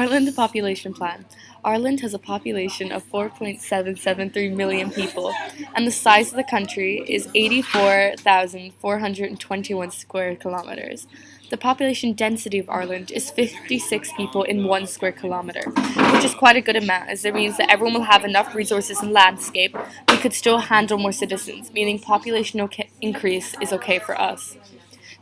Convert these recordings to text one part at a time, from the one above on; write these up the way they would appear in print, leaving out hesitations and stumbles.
Ireland population plan. Ireland has a population of 4.773 million people, and the size of the country is 84,421 square kilometers. The population density of Ireland is 56 people in 1 square kilometer, which is quite a good amount, as it means that everyone will have enough resources and landscape, but could still handle more citizens, meaning population increase is okay for us.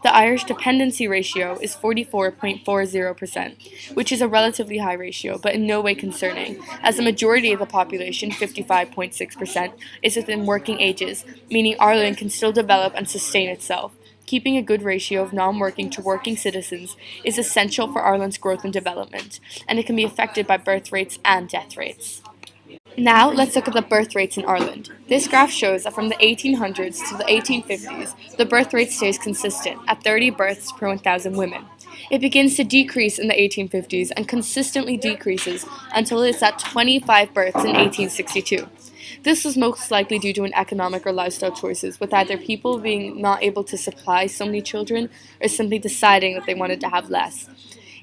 The Irish dependency ratio is 44.40%, which is a relatively high ratio, but in no way concerning, as the majority of the population, 55.6%, is within working ages, meaning Ireland can still develop and sustain itself. Keeping a good ratio of non-working to working citizens is essential for Ireland's growth and development, and it can be affected by birth rates and death rates. Now, let's look at the birth rates in Ireland. This graph shows that from the 1800s to the 1850s, the birth rate stays consistent at 30 births per 1,000 women. It begins to decrease in the 1850s and consistently decreases until it's at 25 births in 1862. This was most likely due to an economic or lifestyle choices, with either people being not able to supply so many children or simply deciding that they wanted to have less.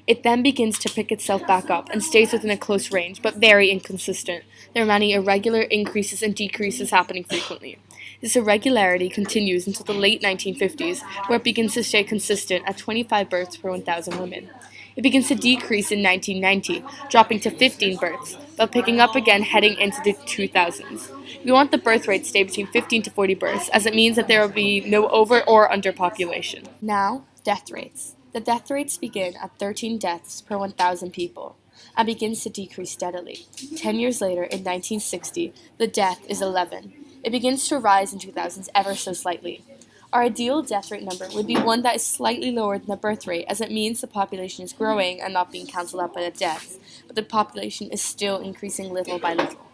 It then begins to pick itself back up and stays within a close range, but very inconsistent. There are many irregular increases and decreases happening frequently. This irregularity continues until the late 1950s, where it begins to stay consistent at 25 births per 1,000 women. It begins to decrease in 1990, dropping to 15 births, but picking up again heading into the 2000s. We want the birth rate to stay between 15 to 40 births, as it means that there will be no over or underpopulation. Now, death rates. The death rates begin at 13 deaths per 1,000 people and begins to decrease steadily. 10 years later, in 1960, the death is 11. It begins to rise in 2000s ever so slightly. Our ideal death rate number would be one that is slightly lower than the birth rate, as it means the population is growing and not being cancelled out by the deaths, but the population is still increasing little by little.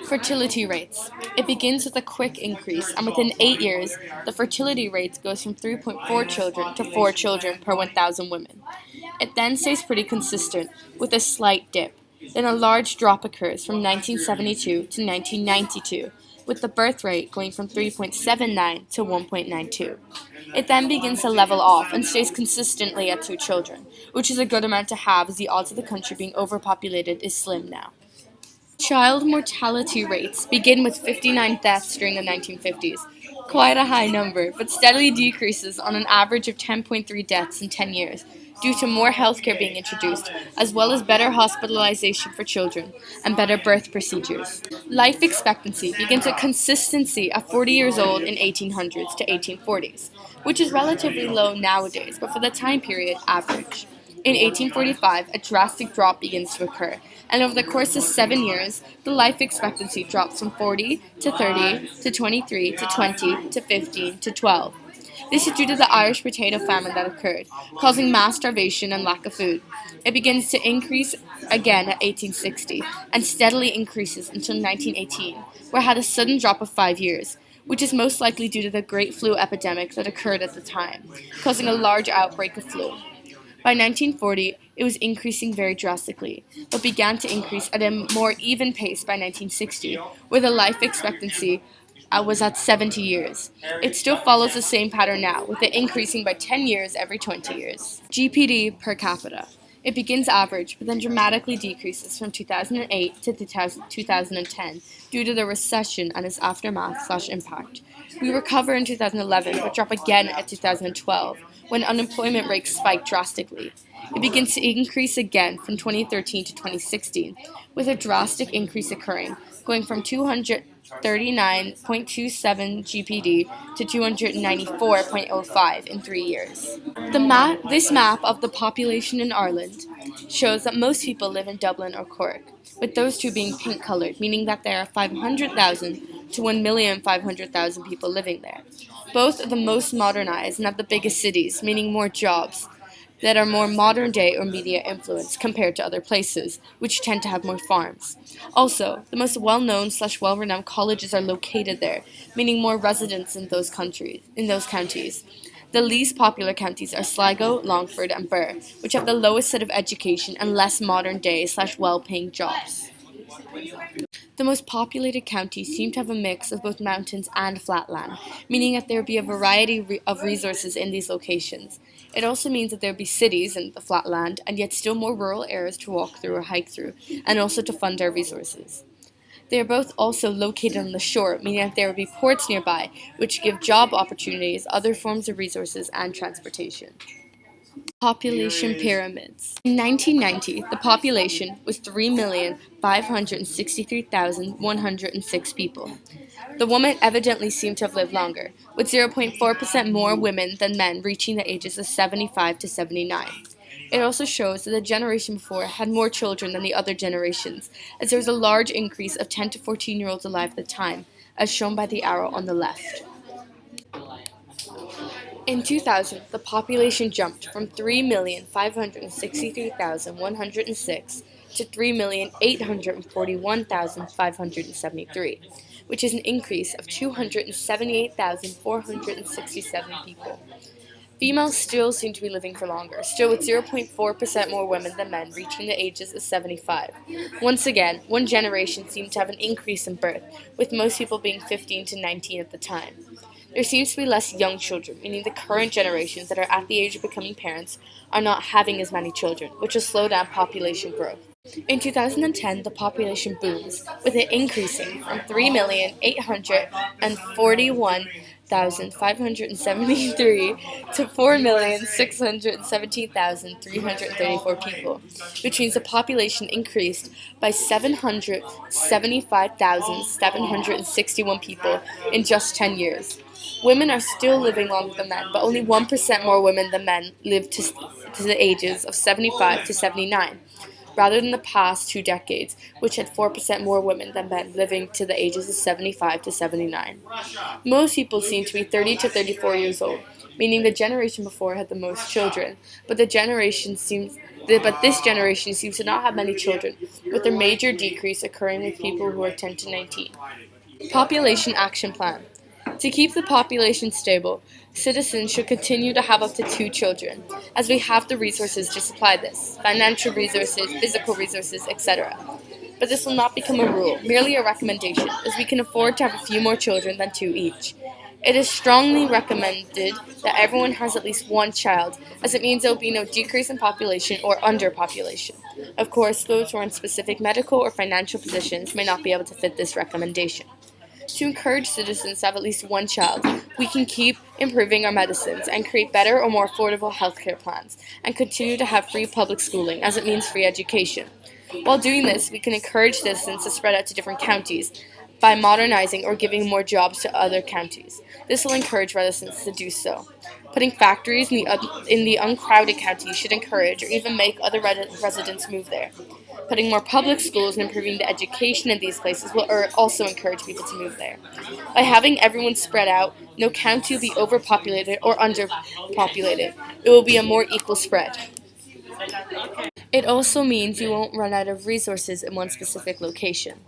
Fertility rates. It begins with a quick increase, and within 8 years, the fertility rate goes from 3.4 children to 4 children per 1,000 women. It then stays pretty consistent, with a slight dip. Then a large drop occurs from 1972 to 1992, with the birth rate going from 3.79 to 1.92. It then begins to level off and stays consistently at 2 children, which is a good amount to have, as the odds of the country being overpopulated is slim now. Child mortality rates begin with 59 deaths during the 1950s, quite a high number, but steadily decreases on an average of 10.3 deaths in 10 years, due to more healthcare being introduced, as well as better hospitalization for children and better birth procedures. Life expectancy begins a consistency of 40 years old in 1800s to 1840s, which is relatively low nowadays, but for the time period, average. In 1845, a drastic drop begins to occur, and over the course of 7 years, the life expectancy drops from 40 to 30 to 23 to 20 to 15 to 12. This is due to the Irish potato famine that occurred, causing mass starvation and lack of food. It begins to increase again at 1860, and steadily increases until 1918, where it had a sudden drop of 5 years, which is most likely due to the Great Flu epidemic that occurred at the time, causing a large outbreak of flu. By 1940, it was increasing very drastically, but began to increase at a more even pace by 1960, where the life expectancy was at 70 years. It still follows the same pattern now, with it increasing by 10 years every 20 years. GPD per capita. It begins average, but then dramatically decreases from 2008 to 2010 due to the recession and its aftermath/impact. We recover in 2011, but drop again at 2012, when unemployment rates spike drastically. It begins to increase again from 2013 to 2016, with a drastic increase occurring, going from 239.27 GPD to 294.05 in 3 years. This map of the population in Ireland shows that most people live in Dublin or Cork, with those two being pink-coloured, meaning that there are 500,000 to 1,500,000 people living there. Both are the most modernized and have the biggest cities, meaning more jobs that are more modern day or media influenced compared to other places, which tend to have more farms. Also, the most well-known/well-renowned colleges are located there, meaning more residents in those counties. The least popular counties are Sligo, Longford, and Birr, which have the lowest set of education and less modern day/well-paying jobs. The most populated counties seem to have a mix of both mountains and flatland, meaning that there would be a variety of resources in these locations. It also means that there will be cities and the flat land, and yet still more rural areas to walk through or hike through, and also to fund our resources. They are both also located on the shore, meaning that there will be ports nearby, which give job opportunities, other forms of resources, and transportation. Population pyramids. In 1990, the population was 3,563,106 people. The women evidently seem to have lived longer, with 0.4% more women than men reaching the ages of 75 to 79. It also shows that the generation before had more children than the other generations, as there was a large increase of 10 to 14-year-olds alive at the time, as shown by the arrow on the left. In 2000, the population jumped from 3,563,106 to 3,841,573, which is an increase of 278,467 people. Females still seem to be living for longer, still with 0.4% more women than men reaching the ages of 75. Once again, one generation seemed to have an increase in birth, with most people being 15 to 19 at the time. There seems to be less young children, meaning the current generations that are at the age of becoming parents are not having as many children, which will slow down population growth. In 2010, the population booms, with it increasing from 3,841,573 to 4,617,334 people, which means the population increased by 775,761 people in just 10 years. Women are still living longer than men, but only 1% more women than men live to the ages of 75 to 79, rather than the past 2 decades, which had 4% more women than men living to the ages of 75 to 79. Most people seem to be 30 to 34 years old, meaning the generation before had the most children, but this generation seems to not have many children, with a major decrease occurring with people who are 10 to 19. Population Action Plan. To keep the population stable, citizens should continue to have up to 2 children, as we have the resources to supply this, financial resources, physical resources, etc. But this will not become a rule, merely a recommendation, as we can afford to have a few more children than 2 each. It is strongly recommended that everyone has at least 1 child, as it means there will be no decrease in population or underpopulation. Of course, those who are in specific medical or financial positions may not be able to fit this recommendation. To encourage citizens to have at least 1 child, we can keep improving our medicines and create better or more affordable healthcare plans, and continue to have free public schooling, as it means free education. While doing this, we can encourage citizens to spread out to different counties by modernizing or giving more jobs to other counties. This will encourage residents to do so. Putting factories in the uncrowded counties should encourage or even make other residents move there. Putting more public schools and improving the education in these places will also encourage people to move there. By having everyone spread out, no county will be overpopulated or underpopulated. It will be a more equal spread. It also means you won't run out of resources in one specific location.